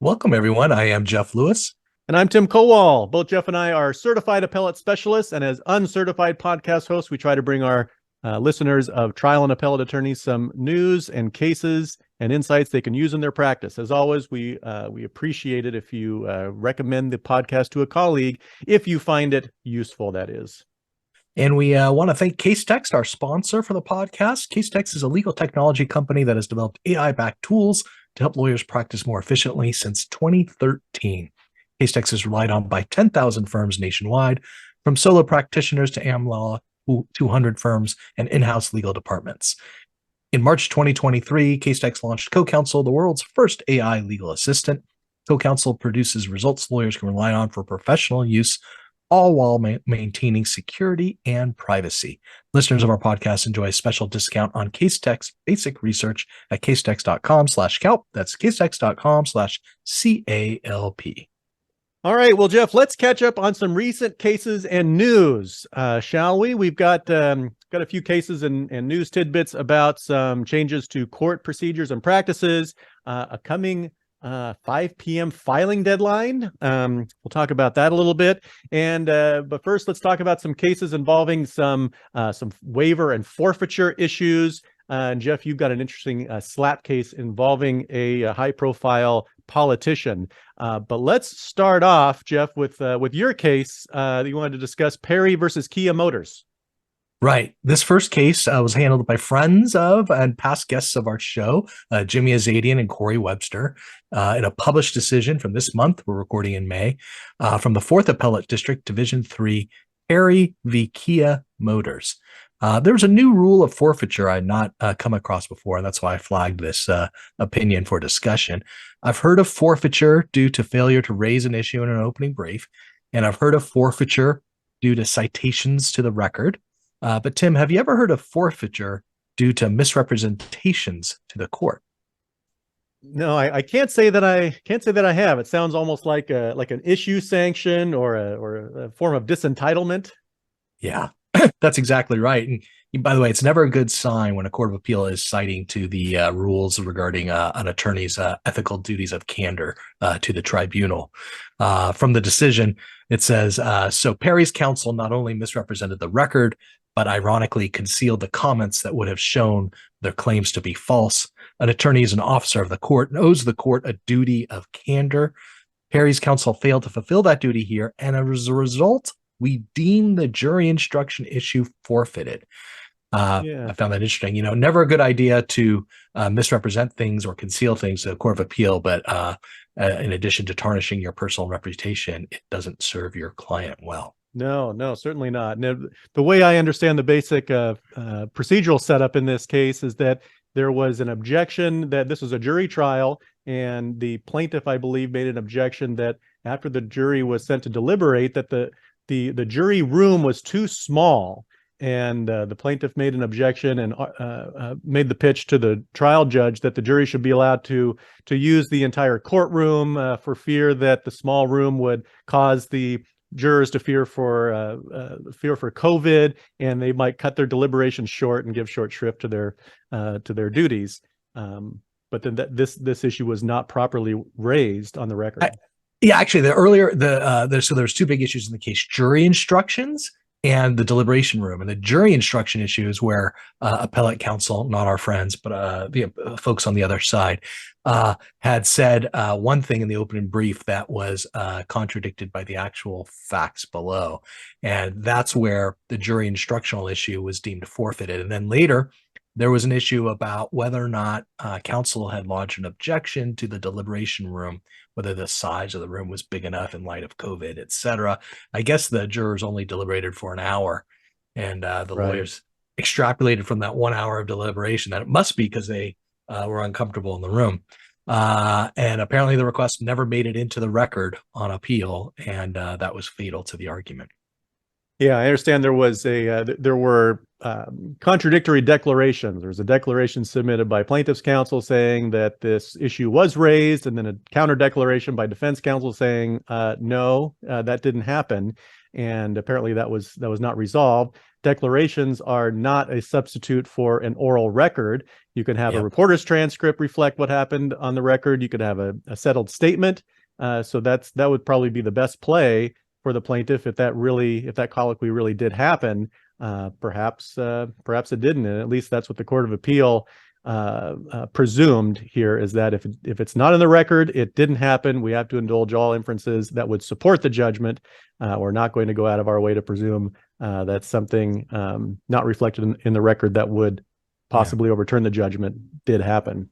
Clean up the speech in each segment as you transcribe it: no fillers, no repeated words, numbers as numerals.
Welcome, everyone. I am Jeff Lewis. And I'm Tim Kowal. Both Jeff and I are certified appellate specialists, and as uncertified podcast hosts, we try to bring our listeners of trial and appellate attorneys some news and cases and insights they can use in their practice. As always, we appreciate it if you recommend the podcast to a colleague, if you find it useful, that is. And we want to thank Casetext, our sponsor for the podcast. Casetext is a legal technology company that has developed AI-backed tools to help lawyers practice more efficiently since 2013. Casetext is relied on by 10,000 firms nationwide, from solo practitioners to AmLaw 200 firms and in-house legal departments. In March 2023, Casetext launched CoCounsel, the world's first AI legal assistant. CoCounsel produces results lawyers can rely on for professional use, all while maintaining security and privacy. Listeners of our podcast enjoy a special discount on Casetext basic research at casetext.com/CALP. That's casetext.com/CALP. All right, well, Jeff, let's catch up on some recent cases and news, shall we? We've got a few cases and news tidbits about some changes to court procedures and practices, a coming 5 p.m. filing deadline. We'll talk about that a little bit. But first, let's talk about some cases involving some waiver and forfeiture issues. And Jeff, you've got an interesting SLAPP case involving a high-profile politician. But let's start off, Jeff, with your case that you wanted to discuss, Perry versus Kia Motors. Right. This first case was handled by friends of and past guests of our show, Jimmy Azadian and Corey Webster, in a published decision from this month. We're recording in May, from the 4th Appellate District, Division 3, Perry v. Kia Motors. There was a new rule of forfeiture I had not come across before, and that's why I flagged this opinion for discussion. I've heard of forfeiture due to failure to raise an issue in an opening brief, and I've heard of forfeiture due to citations to the record. But Tim, have you ever heard of forfeiture due to misrepresentations to the court? No, I can't say that I have. It sounds almost like an issue sanction or a form of disentitlement. Yeah, that's exactly right. And by the way, it's never a good sign when a court of appeal is citing to the rules regarding an attorney's ethical duties of candor to the tribunal. From the decision, it says, so Perry's counsel not only misrepresented the record, but ironically concealed the comments that would have shown their claims to be false. An attorney is an officer of the court and owes the court a duty of candor. Perry's counsel failed to fulfill that duty here, and as a result, we deem the jury instruction issue forfeited. I found that interesting. Never a good idea to misrepresent things or conceal things to the court of appeal, but in addition to tarnishing your personal reputation, it doesn't serve your client well. No, certainly not. Now, the way I understand the basic procedural setup in this case is that there was an objection that this was a jury trial, and the plaintiff, I believe, made an objection that after the jury was sent to deliberate, that the jury room was too small, and the plaintiff made an objection and made the pitch to the trial judge that the jury should be allowed to use the entire courtroom for fear that the small room would cause the jurors to fear for COVID, and they might cut their deliberations short and give short shrift to their duties. But then this issue was not properly raised on the record. Actually, there's two big issues in the case: jury instructions and the deliberation room. And the jury instruction issue is where appellate counsel, not our friends, but the folks on the other side, had said one thing in the opening brief that was contradicted by the actual facts below. And that's where the jury instructional issue was deemed forfeited. And then later, there was an issue about whether or not counsel had lodged an objection to the deliberation room, whether the size of the room was big enough in light of COVID, et cetera. I guess the jurors only deliberated for an hour, and the lawyers extrapolated from that 1 hour of deliberation that it must be because they were uncomfortable in the room. And apparently the request never made it into the record on appeal, and that was fatal to the argument. Yeah, I understand there were contradictory declarations. There was a declaration submitted by plaintiff's counsel saying that this issue was raised, and then a counter declaration by defense counsel saying no, that didn't happen. And apparently that was not resolved. declarations are not a substitute for an oral record. You can have a Yep. reporter's transcript reflect what happened on the record. You could have a settled statement. So that would probably be the best play for the plaintiff if that colloquy really did happen. Perhaps it didn't, and at least that's what the Court of Appeal presumed here, is that if it's not in the record, it didn't happen. We have to indulge all inferences that would support the judgment. We're not going to go out of our way to presume that something not reflected in the record that would possibly overturn the judgment did happen.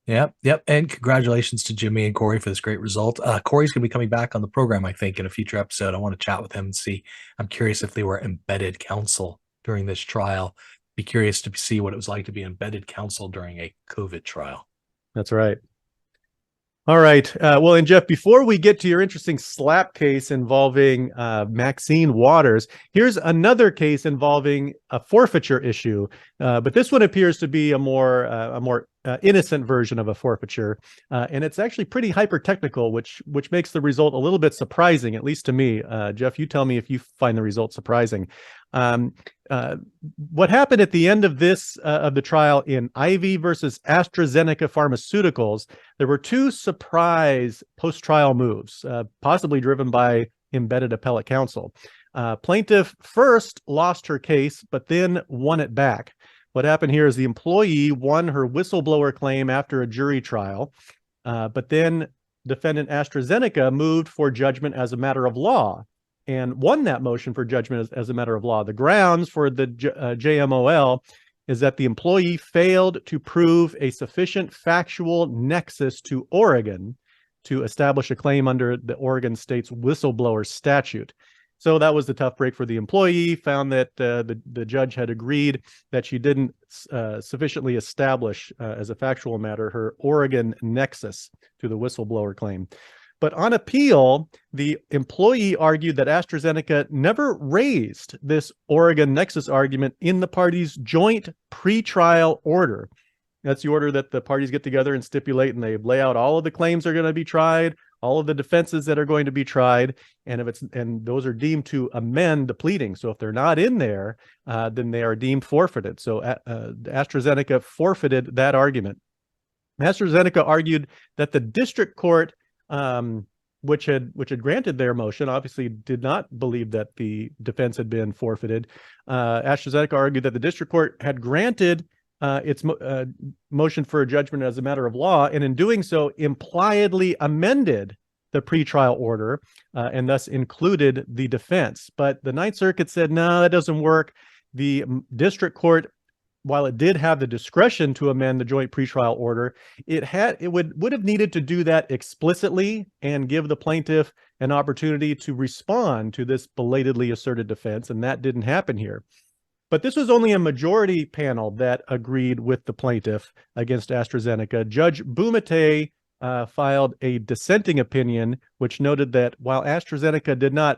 Yep. And congratulations to Jimmy and Corey for this great result. Corey's going to be coming back on the program, I think, in a future episode. I want to chat with him and see. I'm curious if they were embedded counsel during this trial. Be curious to see what it was like to be embedded counsel during a COVID trial. That's right. All right. Well, and Jeff, before we get to your interesting SLAPP case involving Maxine Waters, here's another case involving a forfeiture issue. But this one appears to be a more innocent version of a forfeiture, and it's actually pretty hyper technical, which makes the result a little bit surprising, at least to me. Jeff, you tell me if you find the result surprising. What happened at the end of the trial in Ivy versus AstraZeneca Pharmaceuticals, there were two surprise post-trial moves, possibly driven by embedded appellate counsel. Plaintiff first lost her case, but then won it back. What happened here is the employee won her whistleblower claim after a jury trial, but then defendant AstraZeneca moved for judgment as a matter of law and won that motion for judgment as a matter of law. The grounds for the JMOL is that the employee failed to prove a sufficient factual nexus to Oregon to establish a claim under the Oregon state's whistleblower statute. So that was the tough break for the employee, found that the judge had agreed that she didn't sufficiently establish as a factual matter her Oregon nexus to the whistleblower claim. But on appeal, the employee argued that AstraZeneca never raised this Oregon nexus argument in the parties' joint pretrial order. That's the order that the parties get together and stipulate, and they lay out all of the claims that are going to be tried, all of the defenses that are going to be tried, and those are deemed to amend the pleading. So if they're not in there, then they are deemed forfeited. So AstraZeneca forfeited that argument. AstraZeneca argued that the district court, which had granted their motion, obviously did not believe that the defense had been forfeited. AstraZeneca argued that the district court had granted its motion for a judgment as a matter of law, and in doing so impliedly amended the pretrial order and thus included the defense. But the Ninth Circuit said, no, that doesn't work. The district court, while it did have the discretion to amend the joint pretrial order, it would have needed to do that explicitly and give the plaintiff an opportunity to respond to this belatedly asserted defense, and that didn't happen here. But this was only a majority panel that agreed with the plaintiff against AstraZeneca. Judge Bumatay filed a dissenting opinion, which noted that while AstraZeneca did not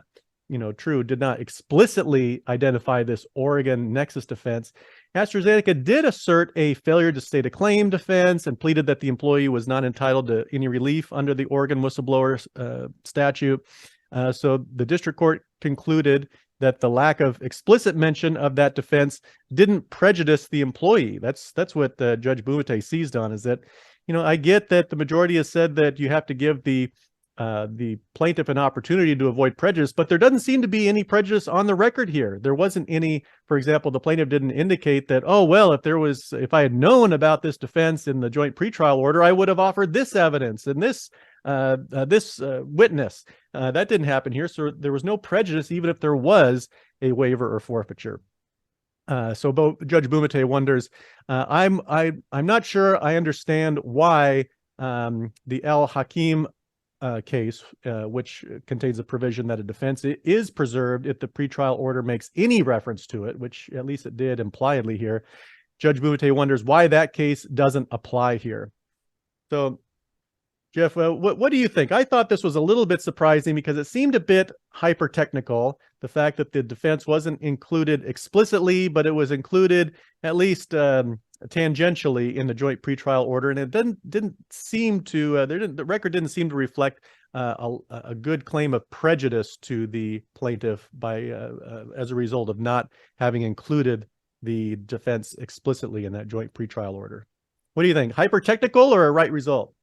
explicitly identify this Oregon nexus defense, AstraZeneca did assert a failure to state a claim defense and pleaded that the employee was not entitled to any relief under the Oregon whistleblower statute. So the district court concluded that the lack of explicit mention of that defense didn't prejudice the employee. That's what Judge Bumatay seized on, is that, I get that the majority has said that you have to give the plaintiff an opportunity to avoid prejudice, but there doesn't seem to be any prejudice on the record here. There wasn't any, for example, the plaintiff didn't indicate that, oh, well, if I had known about this defense in the joint pretrial order, I would have offered this evidence and this witness. That didn't happen here. So there was no prejudice, even if there was a waiver or forfeiture. So Judge Bumatay wonders, I'm not sure I understand why the El Hakim case, which contains a provision that a defense is preserved if the pretrial order makes any reference to it, which at least it did impliedly here. Judge Bumatay wonders why that case doesn't apply here. So, Jeff, what do you think? I thought this was a little bit surprising because it seemed a bit hyper-technical, the fact that the defense wasn't included explicitly, but it was included at least tangentially in the joint pretrial order, and it didn't seem to the record didn't seem to reflect a good claim of prejudice to the plaintiff by as a result of not having included the defense explicitly in that joint pretrial order. What do you think? Hyper-technical or a right result?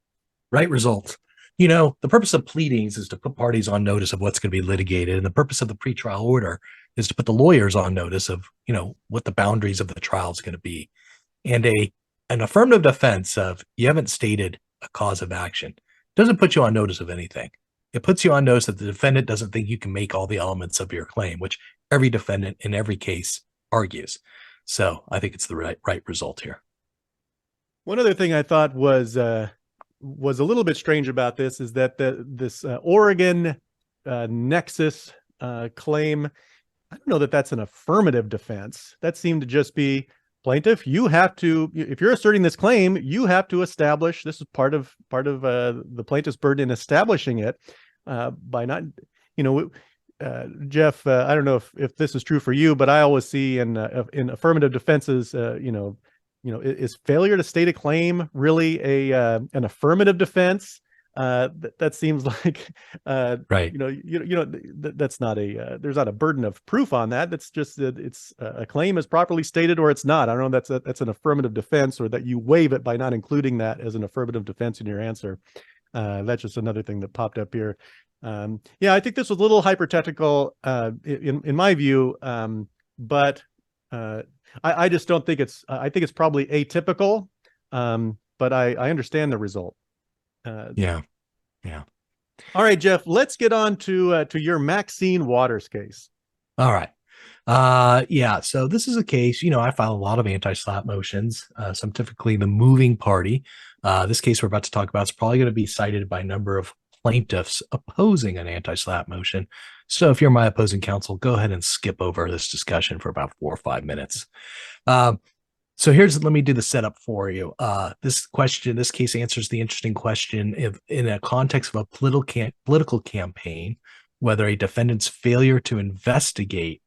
Right result. You know, the purpose of pleadings is to put parties on notice of what's going to be litigated. And the purpose of the pretrial order is to put the lawyers on notice of, you know, what the boundaries of the trial is going to be. And an affirmative defense of you haven't stated a cause of action doesn't put you on notice of anything. It puts you on notice that the defendant doesn't think you can make all the elements of your claim, which every defendant in every case argues. So I think it's the right result here. One other thing I thought was a little bit strange about this is that this Oregon nexus claim, I don't know that that's an affirmative defense. That seemed to just be, plaintiff, you have to, if you're asserting this claim, you have to establish, this is part of the plaintiff's burden in establishing it by not, you know, Jeff, I don't know if this is true for you, but I always see in affirmative defenses, is failure to state a claim really an affirmative defense? That seems like right. That's not there's not a burden of proof on that. That's just that it's a claim is properly stated or it's not. I don't know if that's an affirmative defense or that you waive it by not including that as an affirmative defense in your answer. That's just another thing that popped up here. Yeah, I think this was a little hyper-technical in my view, but I just don't think it's. I think it's probably atypical, but I understand the result. Yeah. All right, Jeff, let's get on to your Maxine Waters case. All right. Yeah. So this is a case, you know, I file a lot of anti-SLAPP motions. So I'm typically the moving party. This case we're about to talk about is probably going to be cited by a number of plaintiffs opposing an anti-SLAPP motion. So if you're my opposing counsel, go ahead and skip over this discussion for about 4 or 5 minutes. So let me do the setup for you. This case answers the interesting question if in a context of a political campaign, whether a defendant's failure to investigate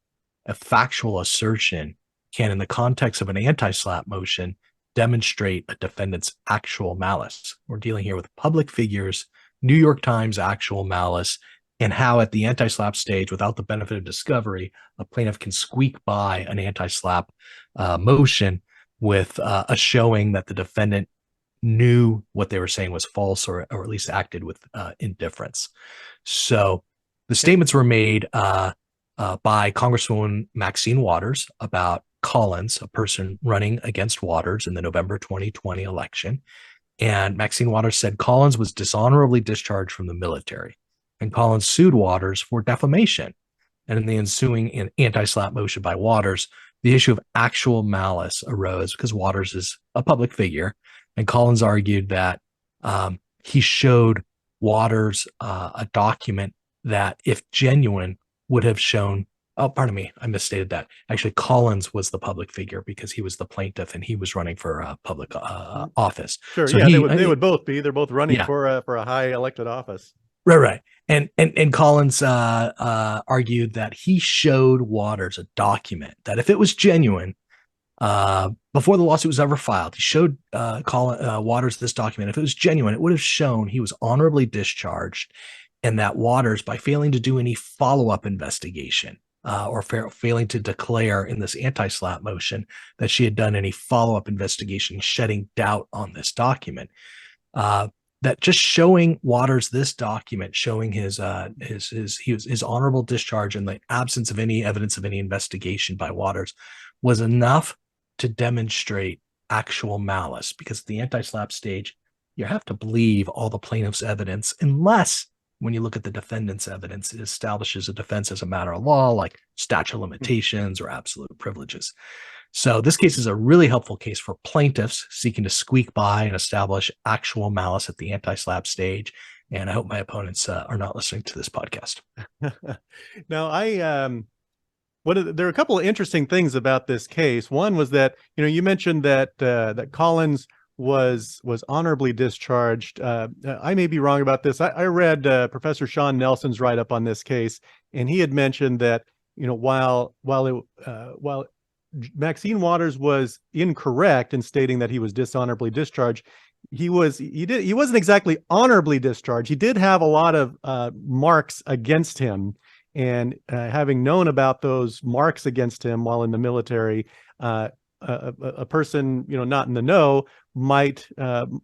a factual assertion can, in the context of an anti-SLAPP motion, demonstrate a defendant's actual malice. We're dealing here with public figures, New York Times actual malice, and how at the anti-SLAPP stage, without the benefit of discovery, a plaintiff can squeak by an anti-SLAPP motion with a showing that the defendant knew what they were saying was false or at least acted with indifference. So the statements were made by Congresswoman Maxine Waters about Collins, a person running against Waters in the November 2020 election. And Maxine Waters said Collins was dishonorably discharged from the military. And Collins sued Waters for defamation. And in the ensuing anti-SLAPP motion by Waters, the issue of actual malice arose because Waters is a public figure. And Collins argued that he showed Waters a document that, if genuine, would have shown, oh, pardon me, I misstated that. Actually, Collins was the public figure because he was the plaintiff and he was running for a public office. Sure, so yeah, they would both be. They're both running for a high elected office. Right. And Collins argued that he showed Waters a document that, if it was genuine, before the lawsuit was ever filed, he showed Waters this document. If it was genuine, it would have shown he was honorably discharged, and that Waters, by failing to do any follow-up investigation or failing to declare in this anti-SLAPP motion that she had done any follow-up investigation, shedding doubt on this document. That just showing Waters this document, showing his honorable discharge in the absence of any evidence of any investigation by Waters, was enough to demonstrate actual malice. Because at the anti-SLAPP stage, you have to believe all the plaintiff's evidence, unless, when you look at the defendant's evidence, it establishes a defense as a matter of law, like statute of limitations or absolute privileges. So this case is a really helpful case for plaintiffs seeking to squeak by and establish actual malice at the anti-SLAPP stage. And I hope my opponents are not listening to this podcast. Now, there are a couple of interesting things about this case. One was that, you mentioned that that Collins was honorably discharged. I may be wrong about this. I read Professor Sean Nelson's write-up on this case, and he had mentioned that, while Maxine Waters was incorrect in stating that he was dishonorably discharged. He wasn't exactly honorably discharged. He did have a lot of marks against him, and having known about those marks against him while in the military, a person not in the know might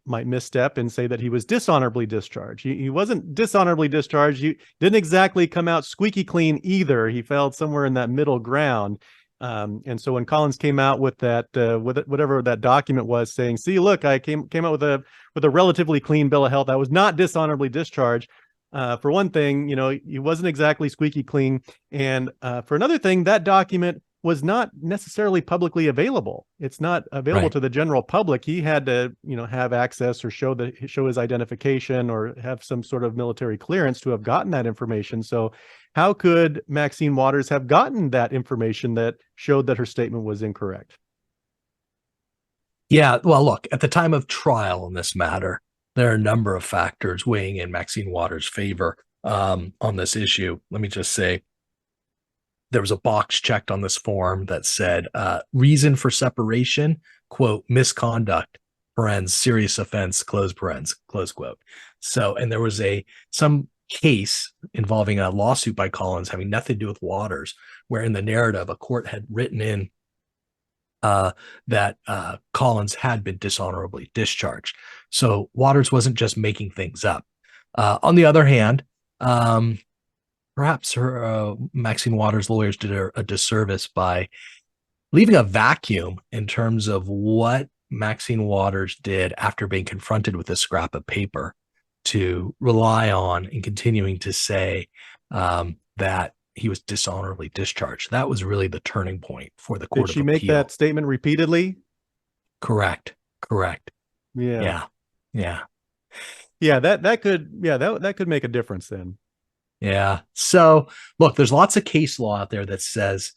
misstep and say that he was dishonorably discharged. He wasn't dishonorably discharged. He didn't exactly come out squeaky clean either. He fell somewhere in that middle ground. And so when Collins came out with that, whatever that document was, saying, "See, look, I came out with a relatively clean bill of health. I was not dishonorably discharged." For one thing, he wasn't exactly squeaky clean, and for another thing, that document was not necessarily publicly available. It's not available to the general public. He had to, have access or show his identification or have some sort of military clearance to have gotten that information. So how could Maxine Waters have gotten that information that showed that her statement was incorrect? Yeah, well, look, at the time of trial in this matter, there are a number of factors weighing in Maxine Waters' favor on this issue. Let me just say, there was a box checked on this form that said reason for separation, quote, misconduct, parens, serious offense, close parens, close quote. So, and there was some case involving a lawsuit by Collins having nothing to do with Waters, where in the narrative, a court had written in that Collins had been dishonorably discharged. So Waters wasn't just making things up. On the other hand, perhaps Maxine Waters' lawyers did a disservice by leaving a vacuum in terms of what Maxine Waters did after being confronted with a scrap of paper to rely on and continuing to say that he was dishonorably discharged. That was really the turning point for the Court of Appeal. Did she make that statement repeatedly? Correct. Yeah. Yeah. That could make a difference then. Yeah. So look, there's lots of case law out there that says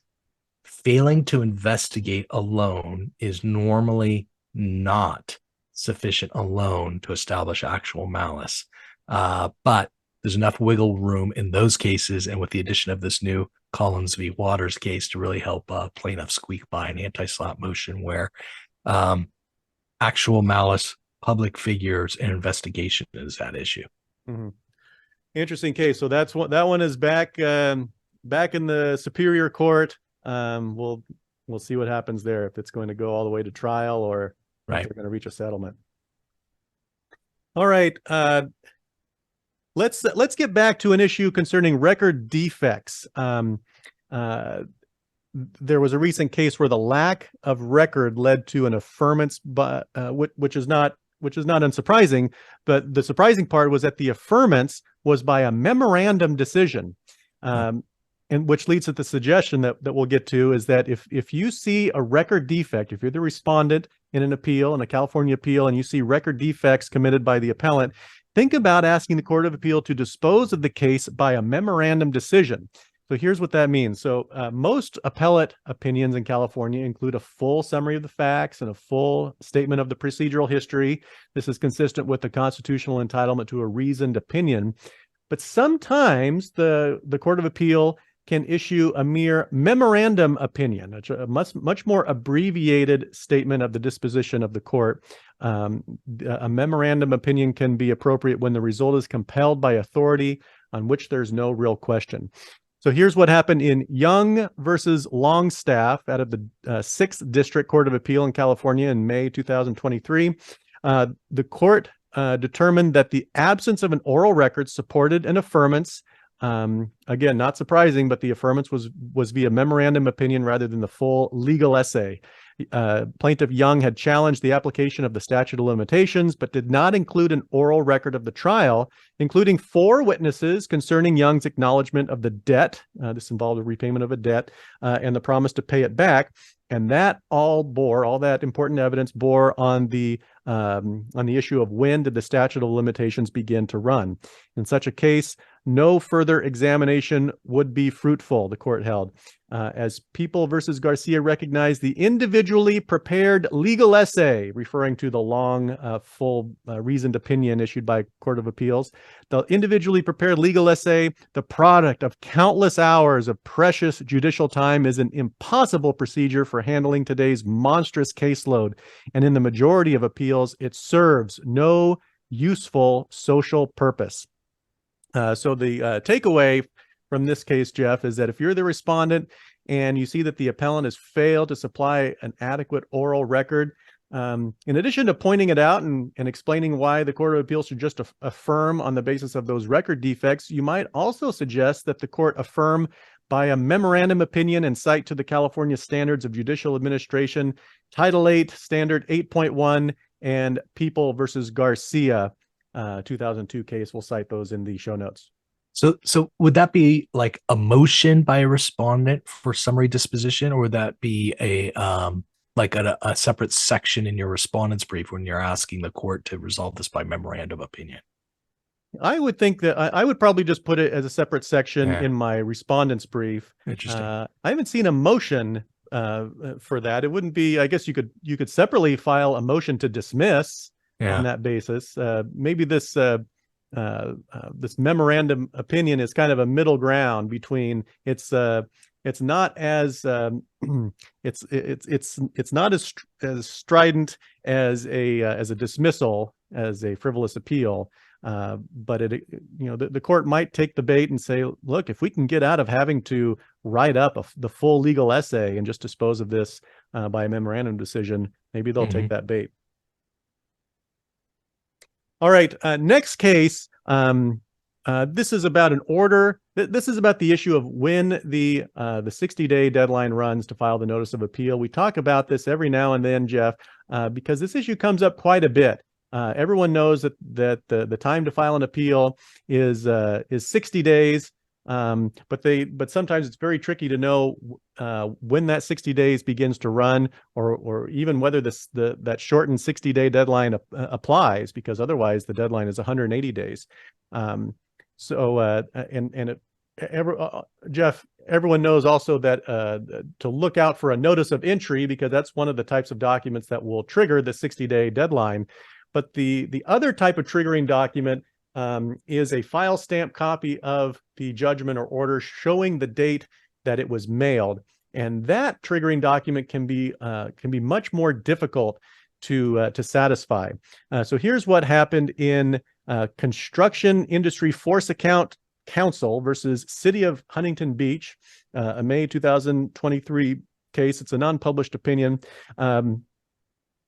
failing to investigate alone is normally not sufficient alone to establish actual malice. But there's enough wiggle room in those cases, and with the addition of this new Collins v. Waters case, to really help plaintiffs squeak by an anti-SLAPP motion where actual malice, public figures, and investigation is at issue. Mm-hmm. Interesting case. So that one is back in the Superior Court. We'll see what happens there, if it's going to go all the way to trial or if they're going to reach a settlement. All right. Let's get back to an issue concerning record defects. There was a recent case where the lack of record led to an affirmance, but which is not unsurprising. But the surprising part was that the affirmance was by a memorandum decision, and which leads to the suggestion that we'll get to, is that if you see a record defect, if you're the respondent in an appeal, in a California appeal, and you see record defects committed by the appellant, think about asking the Court of Appeal to dispose of the case by a memorandum decision. So here's what that means. So most appellate opinions in California include a full summary of the facts and a full statement of the procedural history. This is consistent with the constitutional entitlement to a reasoned opinion. But sometimes the Court of Appeal can issue a mere memorandum opinion, a much more abbreviated statement of the disposition of the court. A memorandum opinion can be appropriate when the result is compelled by authority on which there's no real question. So here's what happened in Young versus Longstaff out of the 6th District Court of Appeal in California in May 2023. The court determined that the absence of an oral record supported an affirmance. Again, not surprising, but the affirmance was via memorandum opinion rather than the full legal essay. Plaintiff Young had challenged the application of the statute of limitations, but did not include an oral record of the trial, including 4 witnesses concerning Young's acknowledgement of the debt. This involved a repayment of a debt and the promise to pay it back. And that all that important evidence bore on the issue of when did the statute of limitations begin to run. In such a case, no further examination would be fruitful, the court held. As People versus Garcia recognized, the individually prepared legal essay, referring to the long, full reasoned opinion issued by Court of Appeals, the individually prepared legal essay, the product of countless hours of precious judicial time, is an impossible procedure for for handling today's monstrous caseload. And in the majority of appeals, it serves no useful social purpose. So the takeaway from this case, Jeff, is that if you're the respondent and you see that the appellant has failed to supply an adequate oral record, in addition to pointing it out and explaining why the Court of Appeals should just affirm on the basis of those record defects, you might also suggest that the court affirm by a memorandum opinion and cite to the California Standards of Judicial Administration, Title 8, Standard 8.1, and People versus Garcia, 2002 case. We'll cite those in the show notes. So would that be like a motion by a respondent for summary disposition, or would that be a separate section in your respondent's brief when you're asking the court to resolve this by memorandum opinion? I would think that I would probably just put it as a separate section in my respondent's brief. Interesting. I haven't seen a motion for that. It wouldn't be, I guess you could separately file a motion to dismiss on that basis. Maybe this memorandum opinion is kind of a middle ground between it's not as it's not as strident as a dismissal, as a frivolous appeal, but the court might take the bait and say, look, if we can get out of having to write up the full legal essay and just dispose of this by a memorandum decision, maybe they'll take that bait. All right, next case. This is about an order. This is about the issue of when the 60-day deadline runs to file the notice of appeal. We talk about this every now and then, Jeff, because this issue comes up quite a bit. Everyone knows that the time to file an appeal is 60 days, but sometimes it's very tricky to know when that 60 days begins to run, or even whether that shortened 60-day deadline applies, because otherwise the deadline is 180 days. Jeff, everyone knows also that to look out for a notice of entry, because that's one of the types of documents that will trigger the 60-day deadline. But the other type of triggering document is a file stamp copy of the judgment or order showing the date that it was mailed, and that triggering document can be much more difficult to satisfy. So here's what happened in Construction Industry Force Account Council versus City of Huntington Beach, a May 2023 case. It's a non-published opinion. So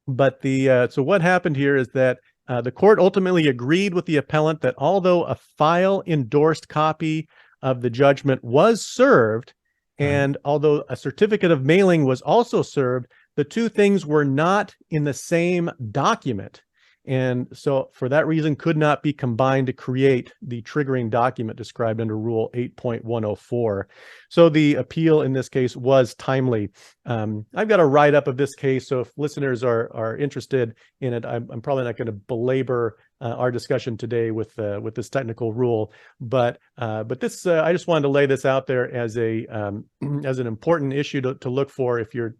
what happened here is that the court ultimately agreed with the appellant that although a file-endorsed copy of the judgment was served, and although a certificate of mailing was also served, the two things were not in the same document. And so for that reason could not be combined to create the triggering document described under Rule 8.104. So the appeal in this case was timely. I've got a write-up of this case, so if listeners are interested in it, I'm probably not going to belabor our discussion today with this technical rule, but this I just wanted to lay this out there as an important issue to look for if you're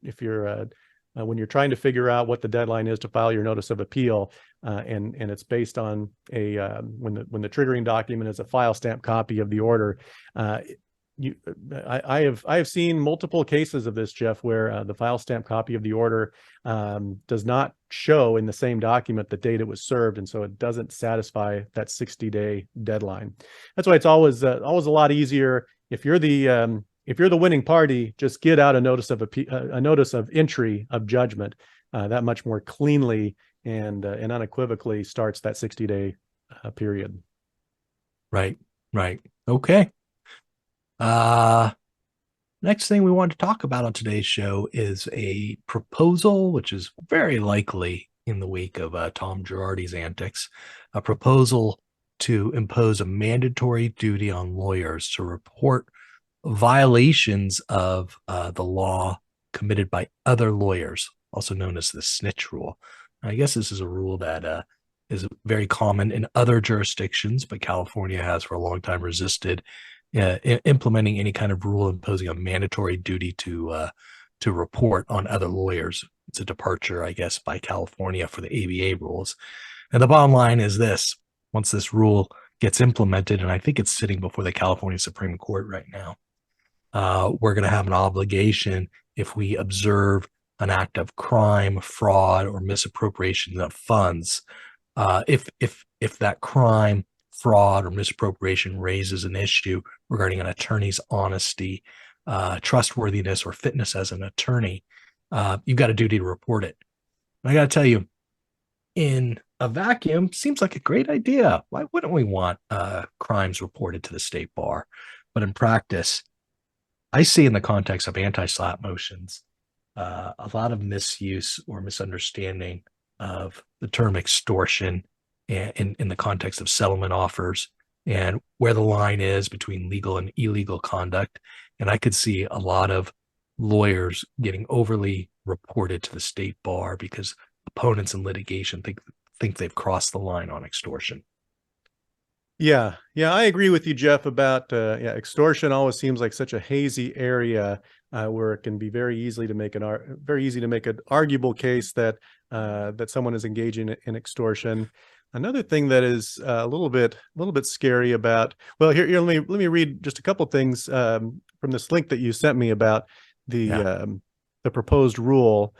when you're trying to figure out what the deadline is to file your notice of appeal, and it's based on when the triggering document is a file stamp copy of the order. I have seen multiple cases of this, Jeff, where the file stamp copy of the order does not show in the same document the date it was served, and so it doesn't satisfy that 60-day deadline. That's why it's always a lot easier if you're the winning party, just get out a notice of entry of judgment. That much more cleanly and unequivocally starts that 60-day period. Right. Okay. Next thing we want to talk about on today's show is a proposal, which is very likely in the wake of Tom Girardi's antics, a proposal to impose a mandatory duty on lawyers to report violations of the law committed by other lawyers, also known as the Snitch rule. I guess this is a rule that is very common in other jurisdictions, but California has for a long time resisted implementing any kind of rule imposing a mandatory duty to report on other lawyers. It's a departure, I guess, by California for the ABA rules. And the bottom line is this: once this rule gets implemented, and I think it's sitting before the California Supreme Court right now, we're going to have an obligation if we observe an act of crime, fraud, or misappropriation of funds. If that crime, fraud, or misappropriation raises an issue regarding an attorney's honesty, trustworthiness, or fitness as an attorney, you've got a duty to report it. And I got to tell you, in a vacuum, seems like a great idea. Why wouldn't we want crimes reported to the state bar? But in practice, I see in the context of anti-SLAPP motions a lot of misuse or misunderstanding of the term extortion in the context of settlement offers and where the line is between legal and illegal conduct. And I could see a lot of lawyers getting overly reported to the state bar because opponents in litigation think they've crossed the line on extortion. Yeah, I agree with you, Jeff, about extortion always seems like such a hazy area where it can be very easy to make an arguable case that that someone is engaging in extortion. Another thing that is a little bit scary about, well, here let me read just a couple things from this link that you sent me about the proposed rule.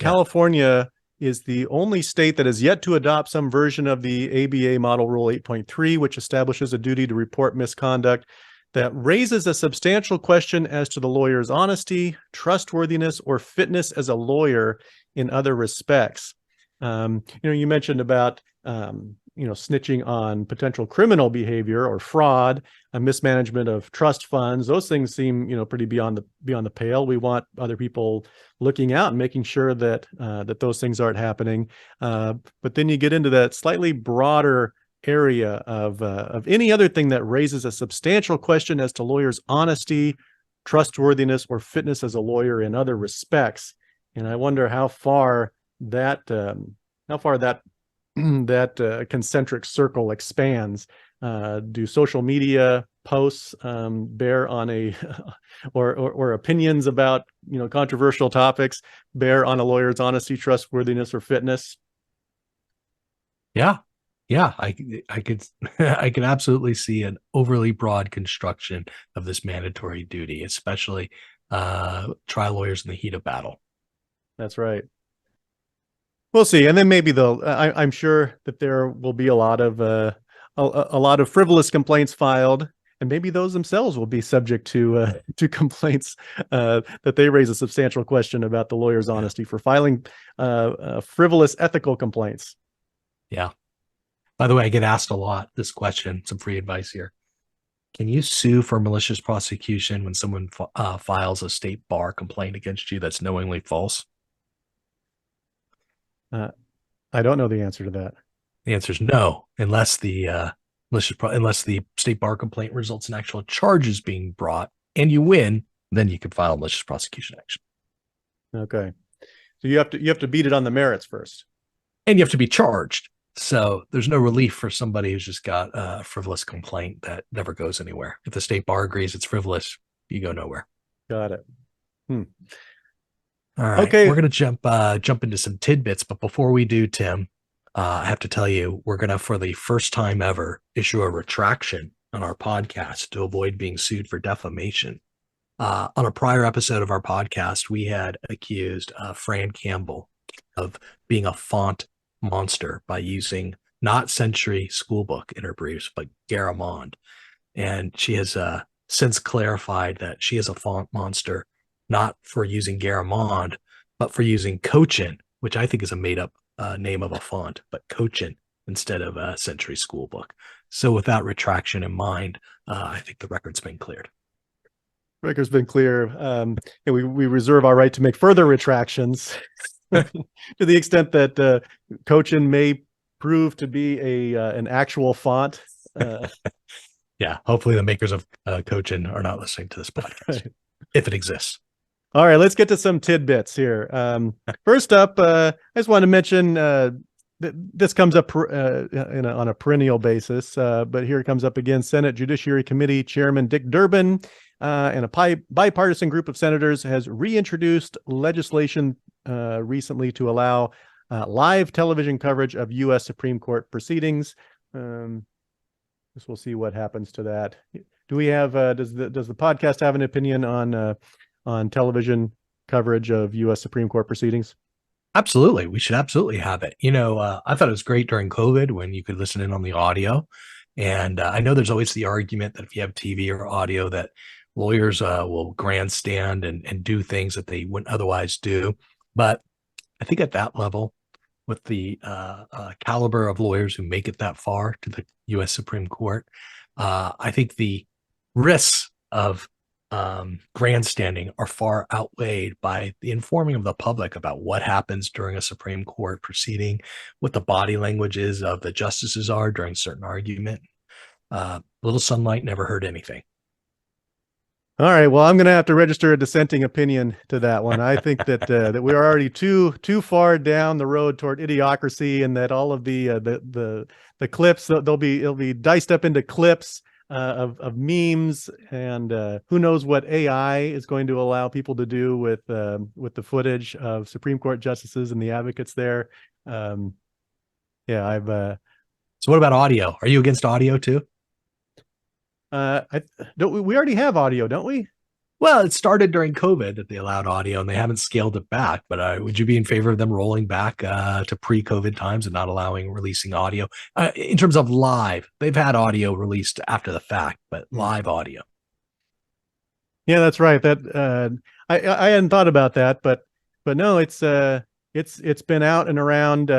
California is the only state that has yet to adopt some version of the ABA Model Rule 8.3, which establishes a duty to report misconduct that raises a substantial question as to the lawyer's honesty, trustworthiness, or fitness as a lawyer in other respects. You mentioned about snitching on potential criminal behavior or fraud, a mismanagement of trust funds. Those things seem pretty beyond the pale. We want other people looking out and making sure that that those things aren't happening. But then you get into that slightly broader area of any other thing that raises a substantial question as to lawyers' honesty, trustworthiness, or fitness as a lawyer in other respects. And I wonder how far that that concentric circle expands. Do social media posts bear on a or opinions about controversial topics bear on a lawyer's honesty, trustworthiness, or fitness? Yeah, I could I can absolutely see an overly broad construction of this mandatory duty, especially trial lawyers in the heat of battle. That's right. We'll see, and then maybe I'm sure that there will be a lot of frivolous complaints filed, and maybe those themselves will be subject to complaints that they raise a substantial question about the lawyer's honesty for filing frivolous ethical complaints. Yeah. By the way, I get asked a lot this question. Some free advice here. Can you sue for malicious prosecution when someone files a state bar complaint against you that's knowingly false? I don't know the answer to that. The answer is no, unless the state bar complaint results in actual charges being brought and you win, then you could file malicious prosecution action. Okay, so you have to beat it on the merits first, and you have to be charged. So there's no relief for somebody who's just got a frivolous complaint that never goes anywhere. If the state bar agrees it's frivolous, you go nowhere. Got it. All right. Okay. We're going to jump into some tidbits. But before we do, Tim, I have to tell you, we're going to, for the first time ever, issue a retraction on our podcast to avoid being sued for defamation. On a prior episode of our podcast, we had accused Fran Campbell of being a font monster by using not Century Schoolbook in her briefs, but Garamond. And she has since clarified that she is a font monster not for using Garamond, but for using Cochin, which I think is a made-up name of a font, but Cochin instead of a Century Schoolbook. So with that retraction in mind, I think the record's been cleared. Record's been clear. And we reserve our right to make further retractions to the extent that Cochin may prove to be an actual font. Yeah, hopefully the makers of Cochin are not listening to this podcast, right, if it exists. All right, let's get to some tidbits here. First up, I just want to mention this comes up on a perennial basis, but here it comes up again. Senate Judiciary Committee Chairman Dick Durbin and a bipartisan group of senators has reintroduced legislation recently to allow live television coverage of U.S. Supreme Court proceedings. Guess we'll see what happens to that. Do we have? Does the podcast have an opinion on television coverage of U.S. Supreme Court proceedings? Absolutely. We should absolutely have it. I thought it was great during COVID when you could listen in on the audio. And I know there's always the argument that if you have TV or audio, that lawyers will grandstand and do things that they wouldn't otherwise do. But I think at that level, with the caliber of lawyers who make it that far to the U.S. Supreme Court, I think the risks of grandstanding are far outweighed by the informing of the public about what happens during a Supreme Court proceeding, what the body language is of the justices are during certain argument. Little sunlight never hurt anything. All right. Well, I'm going to have to register a dissenting opinion to that one. I think that that we're already too far down the road toward idiocracy, and that all of the clips it'll be diced up into clips of memes, and who knows what AI is going to allow people to do with the footage of Supreme Court justices and the advocates there. Yeah, I've. So what about audio? Are you against audio too? We already have audio, don't we? Well, it started during COVID that they allowed audio, and they haven't scaled it back. But would you be in favor of them rolling back to pre-COVID times and not allowing releasing audio? In terms of live, they've had audio released after the fact, but live audio. Yeah, that's right. That I hadn't thought about that, but no, it's been out and around.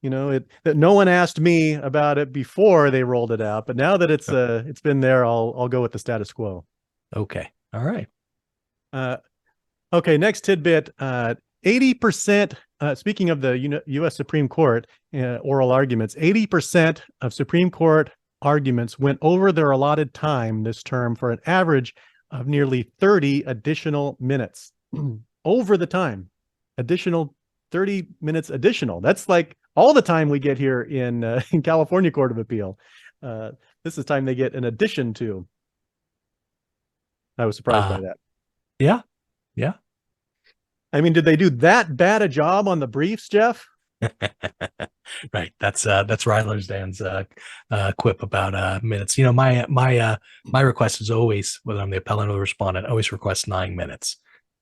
That no one asked me about it before they rolled it out, but now that it's been there, I'll go with the status quo. Okay. All right. Okay. Next tidbit. 80%. Speaking of the U.S. Supreme Court oral arguments, 80% of Supreme Court arguments went over their allotted time this term for an average of nearly 30 additional minutes. Over the time, additional 30 minutes additional. That's like all the time we get here in California Court of Appeal. This is time they get in addition to. I was surprised by that. Yeah. Yeah. I mean, did they do that bad a job on the briefs, Jeff? Right. That's Rylersdan's quip about minutes. My request is always, whether I'm the appellant or the respondent, I always request 9 minutes.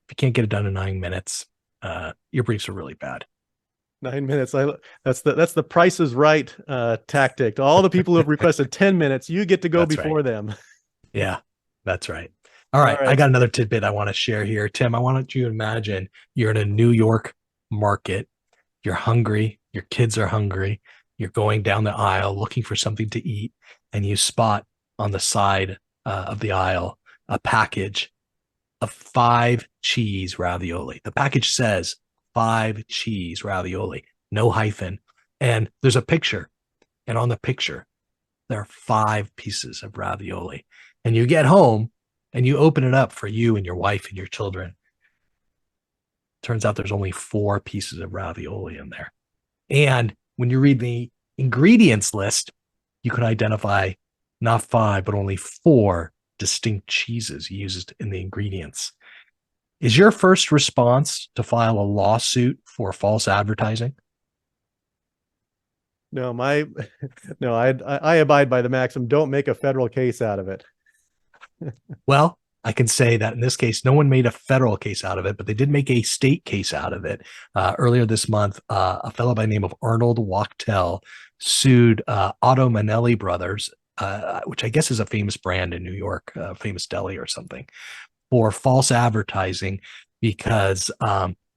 If you can't get it done in 9 minutes, your briefs are really bad. 9 minutes. That's the Price is Right tactic. To all the people who have requested 10 minutes, you get to go That's before right. them. Yeah, that's right. All right. I got another tidbit I want to share here. Tim, I want you to imagine you're in a New York market. You're hungry. Your kids are hungry. You're going down the aisle looking for something to eat, and you spot on the side of the aisle a package of 5 cheese ravioli. The package says 5 cheese ravioli, no hyphen. And there's a picture. And on the picture, there are 5 pieces of ravioli. And you get home and you open it up for you and your wife and your children. Turns out there's only 4 pieces of ravioli in there. And when you read the ingredients list, you can identify not 5, but only 4 distinct cheeses used in the ingredients. Is your first response to file a lawsuit for false advertising? No, I abide by the maxim, don't make a federal case out of it. Well, I can say that in this case, no one made a federal case out of it, but they did make a state case out of it. Earlier this month, a fellow by the name of Arnold Wachtel sued Otto Manelli Brothers, which I guess is a famous brand in New York, famous deli or something, for false advertising because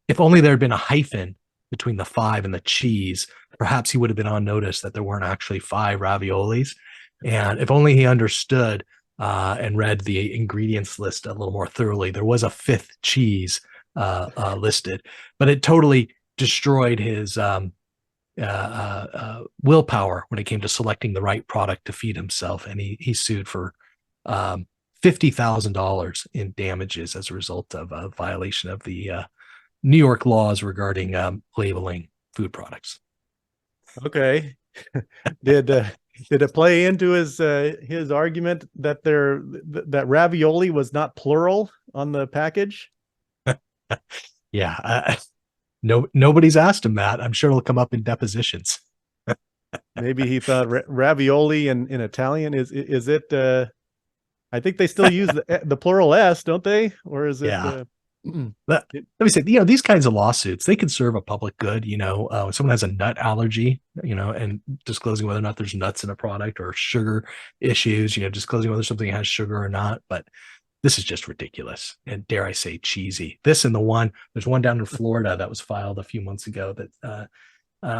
if only there had been a hyphen between the 5 and the cheese, perhaps he would have been on notice that there weren't actually 5 raviolis. And if only he understood and read the ingredients list a little more thoroughly, there was a 5th cheese listed, but it totally destroyed his willpower when it came to selecting the right product to feed himself. And he sued for $50,000 in damages as a result of a violation of the New York laws regarding labeling food products. Okay. Did it play into his argument that that ravioli was not plural on the package? Yeah. Nobody's asked him that. I'm sure it'll come up in depositions. Maybe he thought ravioli in Italian is it I think they still use the plural S, don't they? Or is it? Yeah. Let me say, these kinds of lawsuits, they can serve a public good. When someone has a nut allergy, and disclosing whether or not there's nuts in a product, or sugar issues, disclosing whether something has sugar or not. But this is just ridiculous, and dare I say cheesy. There's one down in Florida that was filed a few months ago that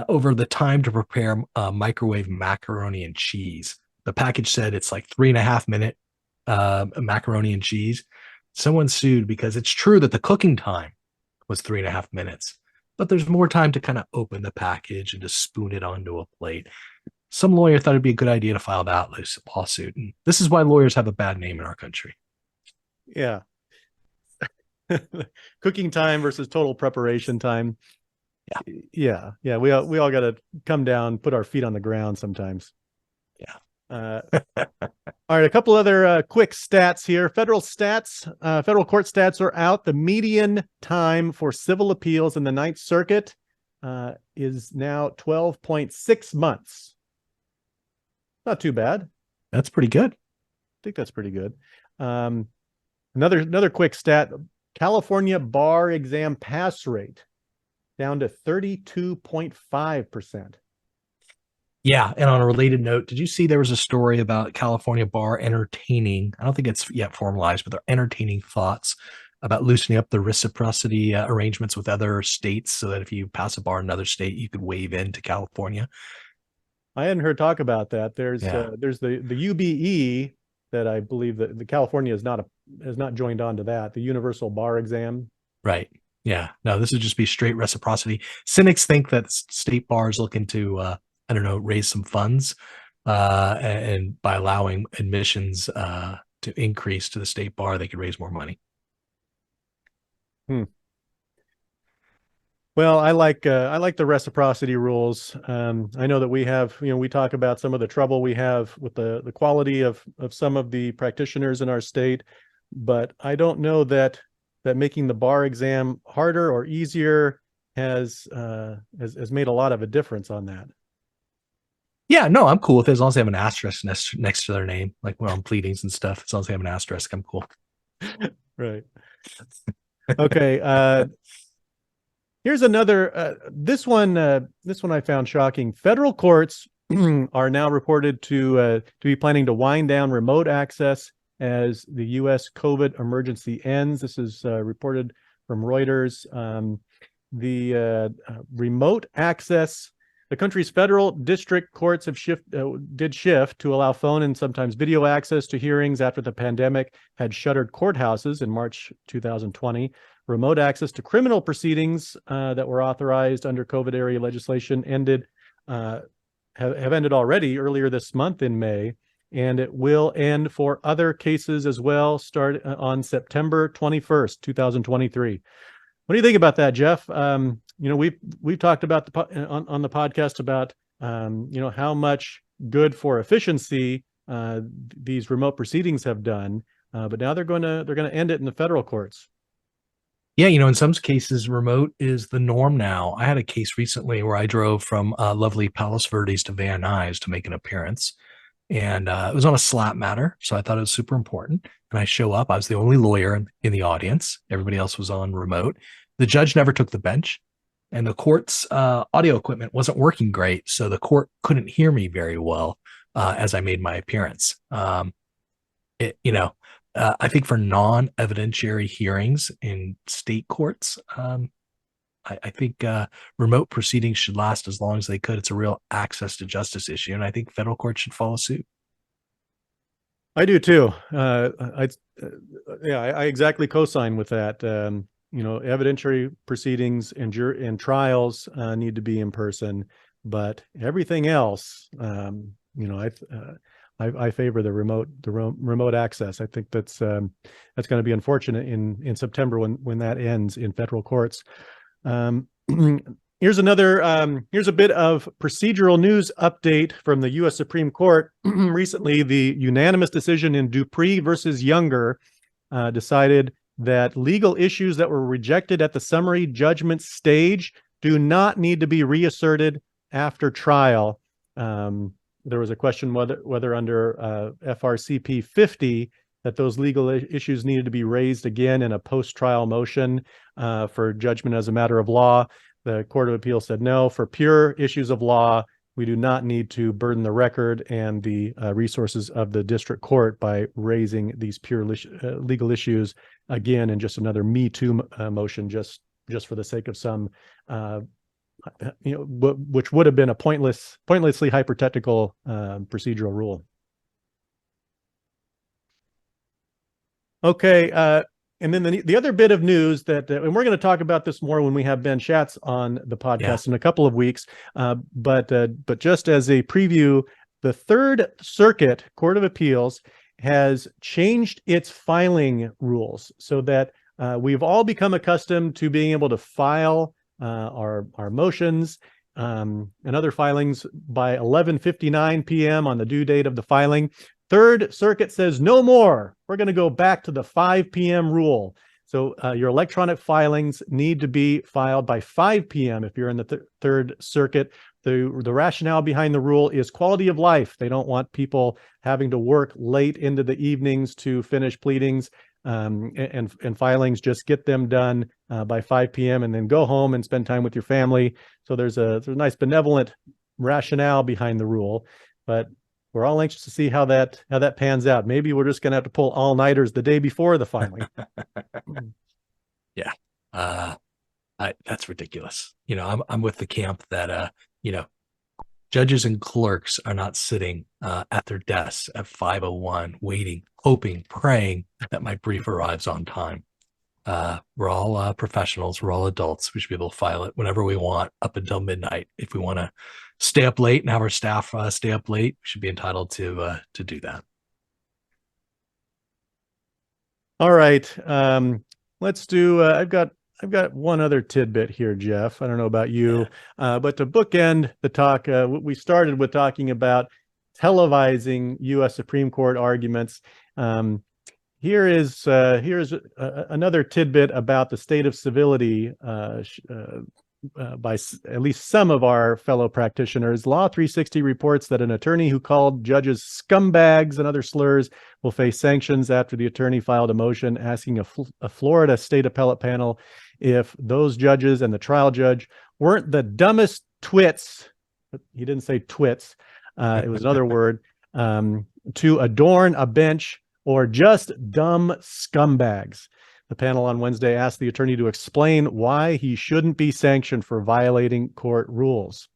over the time to prepare microwave macaroni and cheese. The package said it's like 3.5 minute macaroni and cheese. Someone sued because it's true that the cooking time was 3.5 minutes, but there's more time to kind of open the package and to spoon it onto a plate. Some lawyer thought it'd be a good idea to file that lawsuit. And this is why lawyers have a bad name in our country. Yeah. Cooking time versus total preparation time. Yeah. We all got to come down, put our feet on the ground sometimes. Yeah. All right, a couple other quick stats here. Federal court stats are out. The median time for civil appeals in the Ninth Circuit is now 12.6 months. Not too bad. That's pretty good. I think that's pretty good. Another quick stat: California bar exam pass rate down to 32.5%. Yeah, and on a related note, did you see there was a story about California bar entertaining? I don't think it's yet formalized, but they're entertaining thoughts about loosening up the reciprocity arrangements with other states, so that if you pass a bar in another state, you could waive into California. I hadn't heard talk about that. There's the UBE that I believe that the California has not joined on to that, the universal bar exam. Right. Yeah. No, this would just be straight reciprocity. Cynics think that state bars looking to raise some funds, and by allowing admissions to increase to the state bar, they could raise more money. Well, I like the reciprocity rules. I know that we talk about some of the trouble we have with the quality of some of the practitioners in our state, but I don't know that making the bar exam harder or easier has made a lot of a difference on that. Yeah, no, I'm cool with it as long as they have an asterisk next to their name, like on pleadings and stuff. As long as they have an asterisk, I'm cool. Right. Okay. Here's another. This one I found shocking. Federal courts are now reported to be planning to wind down remote access as the U.S. COVID emergency ends. This is reported from Reuters. The remote access. The country's federal district courts have shift to allow phone and sometimes video access to hearings after the pandemic had shuttered courthouses in March 2020. Remote access to criminal proceedings that were authorized under COVID area legislation have ended already earlier this month in May, and it will end for other cases as well, start on September 21st, 2023. What do you think about that, Jeff? We've talked about on the podcast about how much good for efficiency these remote proceedings have done, but now they're going to end it in the federal courts. Yeah, in some cases, remote is the norm now. I had a case recently where I drove from lovely Palos Verdes to Van Nuys to make an appearance, and it was on a SLAPP matter, so I thought it was super important. And I show up. I was the only lawyer in the audience. Everybody else was on remote. The judge never took the bench, and the court's audio equipment wasn't working great, so the court couldn't hear me very well as I made my appearance. I think for non-evidentiary hearings in state courts, I think remote proceedings should last as long as they could. It's a real access to justice issue, and I think federal courts should follow suit. I do too. I exactly co-sign with that. Evidentiary proceedings and trials need to be in person, but everything else, I favor the remote access. I think that's going to be unfortunate in September when that ends in federal courts. Here's a bit of procedural news update from the U.S. Supreme Court. Recently, the unanimous decision in Dupree versus Younger decided that legal issues that were rejected at the summary judgment stage do not need to be reasserted after trial. There was a question whether under FRCP 50, that those legal issues needed to be raised again in a post-trial motion for judgment as a matter of law. The Court of Appeals said no. For pure issues of law, we do not need to burden the record and the resources of the district court by raising these pure legal issues again in just another Me Too motion, just for the sake of some, which would have been a pointlessly hyper-technical procedural rule. Okay, and then the other bit of news that, and we're going to talk about this more when we have Ben Schatz on the podcast in a couple of weeks, but just as a preview, the Third Circuit Court of Appeals has changed its filing rules so that we've all become accustomed to being able to file our motions and other filings by 11:59 p.m. on the due date of the filing. Third Circuit says no more. We're going to go back to the 5 p.m. rule. So your electronic filings need to be filed by 5 p.m. if you're in the Third Circuit. The rationale behind the rule is quality of life. They don't want people having to work late into the evenings to finish pleadings and filings. Just get them done by 5 p.m. and then go home and spend time with your family. So there's a nice benevolent rationale behind the rule, but we're all anxious to see how that pans out. Maybe we're just going to have to pull all-nighters the day before the filing. Yeah, that's ridiculous. I'm with the camp that judges and clerks are not sitting at their desks at 5:01, waiting, hoping, praying that my brief arrives on time. We're all professionals. We're all adults. We should be able to file it whenever we want up until midnight. If we want to stay up late and have our staff stay up late, we should be entitled to do that. All right. Let's do, I've got one other tidbit here, Jeff. I don't know about you, but to bookend the talk, we started with talking about televising U.S. Supreme Court arguments. Here's another tidbit about the state of civility by at least some of our fellow practitioners. Law 360 reports that an attorney who called judges scumbags and other slurs will face sanctions after the attorney filed a motion asking a Florida state appellate panel if those judges and the trial judge weren't the dumbest twits. He didn't say twits. It was another word, to adorn a bench, or just dumb scumbags. The panel on Wednesday asked the attorney to explain why he shouldn't be sanctioned for violating court rules.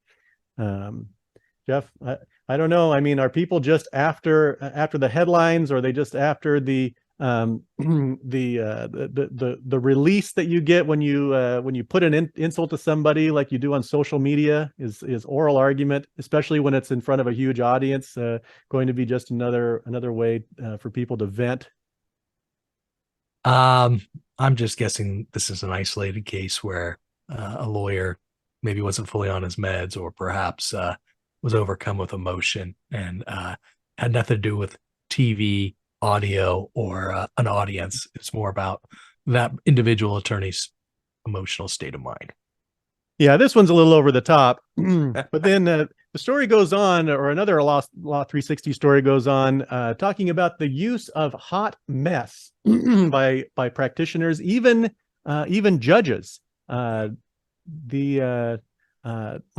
Jeff, I don't know. I mean, are people just after the headlines, or are they just after the release that you get when you put an insult to somebody like you do on social media? Is oral argument, especially when it's in front of a huge audience, going to be just another way for people to vent? I'm just guessing this is an isolated case where a lawyer maybe wasn't fully on his meds, or perhaps was overcome with emotion and had nothing to do with TV, audio, or an audience. It's more about that individual attorney's emotional state of mind. Yeah, this one's a little over the top. But then the story goes on, or another Law 360 story goes on, talking about the use of hot mess by practitioners, even judges. Let's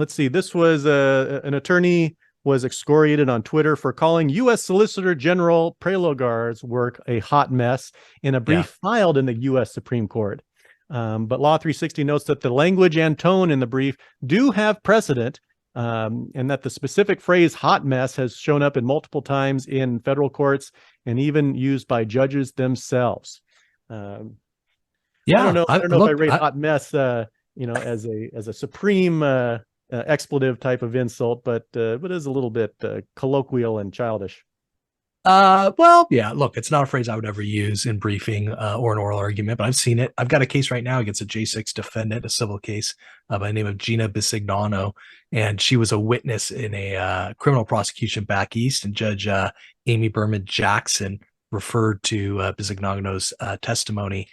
see, this was an attorney was excoriated on Twitter for calling U.S. Solicitor General Prelogar's work a hot mess in a brief filed in the U.S. Supreme Court. But Law 360 notes that the language and tone in the brief do have precedent, and that the specific phrase hot mess has shown up in multiple times in federal courts and even used by judges themselves. I don't know if I rate hot mess, as a supreme expletive type of insult, but it is a little bit colloquial and childish. Well, yeah, look, it's not a phrase I would ever use in briefing or an oral argument, but I've seen it. I've got a case right now against a J6 defendant, a civil case by the name of Gina Bisignano, and she was a witness in a criminal prosecution back east, and Judge Amy Berman Jackson referred to Bisignano's testimony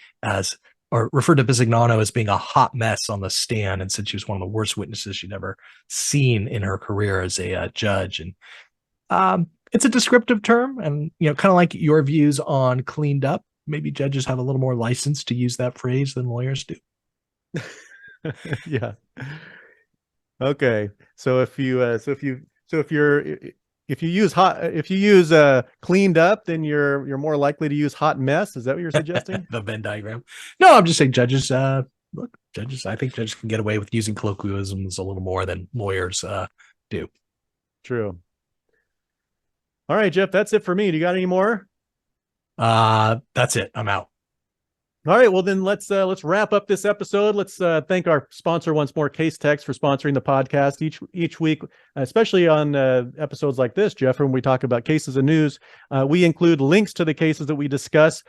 referred to Bisignano as being a hot mess on the stand, and said she was one of the worst witnesses she'd ever seen in her career as a judge. And it's a descriptive term, and kind of like your views on cleaned up. Maybe judges have a little more license to use that phrase than lawyers do. Yeah. Okay. So if you use cleaned up, then you're more likely to use hot mess. Is that what you're suggesting? The Venn diagram. No, I'm just saying judges. Look, judges. I think judges can get away with using colloquialisms a little more than lawyers do. True. All right, Jeff. That's it for me. Do you got any more? That's it. I'm out. All right, well then let's wrap up this episode. Let's thank our sponsor once more, Case Text, for sponsoring the podcast each week, especially on episodes like this, Jeff, when we talk about cases and news. We include links to the cases that we discuss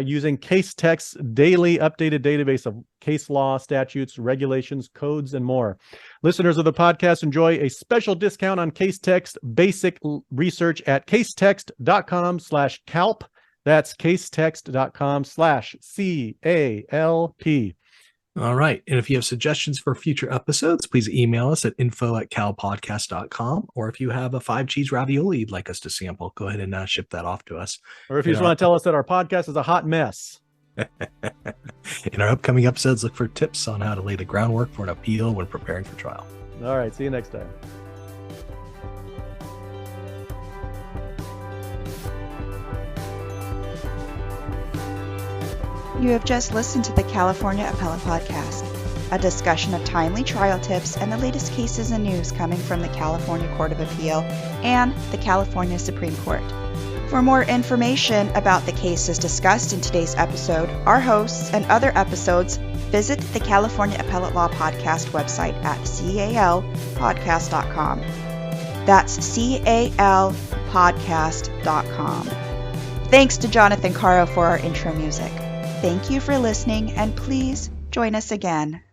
using Case Text's daily updated database of case law, statutes, regulations, codes, and more. Listeners of the podcast enjoy a special discount on Case Text basic research at casetext.com/CALP. That's casetext.com/CALP. All right. And if you have suggestions for future episodes, please email us at info@calpodcast.com. Or if you have a 5-cheese ravioli you'd like us to sample, go ahead and ship that off to us. Or if you just want to tell us that our podcast is a hot mess. In our upcoming episodes, look for tips on how to lay the groundwork for an appeal when preparing for trial. All right. See you next time. You have just listened to the California Appellate Podcast, a discussion of timely trial tips and the latest cases and news coming from the California Court of Appeal and the California Supreme Court. For more information about the cases discussed in today's episode, our hosts, and other episodes, visit the California Appellate Law Podcast website at calpodcast.com. That's calpodcast.com. Thanks to Jonathan Caro for our intro music. Thank you for listening, and please join us again.